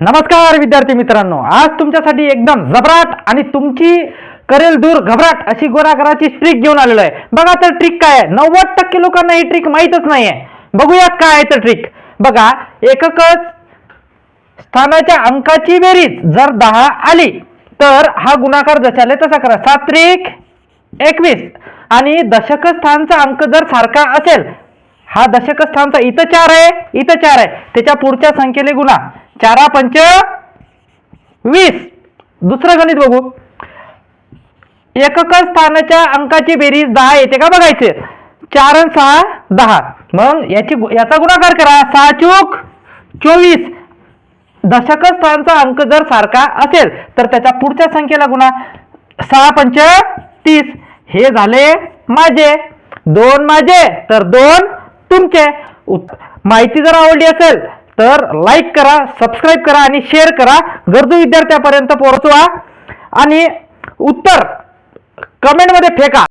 नमस्कार विद्यार्थी मित्रांनो, आज तुमच्यासाठी एकदम जबराट आणि तुमची करेल दूर घबराट अशी गुणाकाराची ट्रिक घेऊन आलेलो आहे। बघा तर ट्रिक काय आहे। 90% लोकांना ही ट्रिक माहीतच नाहीये। बघूया काय आहे तर ट्रिक। बघा, एकक स्थानाच्या अंकाची बेरीज जर 10 आली तर हा गुणाकार जशाले तसा करा। 7 त्रिक 21 आणि दशक स्थानचा अंक जर सारखा असेल, हा दशक स्थानचा इथं 4 आहे, इथं 4 आहे, त्याच्या पुढच्या संख्येने गुणा। 4 पंच 20। दुसरं गणित बघू। एकक स्थानाच्या अंकाची बेरीज 10 येते का बघायचे। 4 आणि 6 10, मग याचा गुणाकार करा। 6 चूक 24। दशक स्थानचा अंक जर सारखा असेल तर त्याच्या पुढच्या संख्येला गुणा। 6 पंच 30। हे झाले माझे 2 माझे तर 2 तुमचे। माहिती जर आवडली असेल तर लाईक करा, सबस्क्राईब करा आणि शेअर करा, गरजू विद्यार्थ्यांपर्यंत पोहोचवा आणि उत्तर कमेंट मध्ये फेका।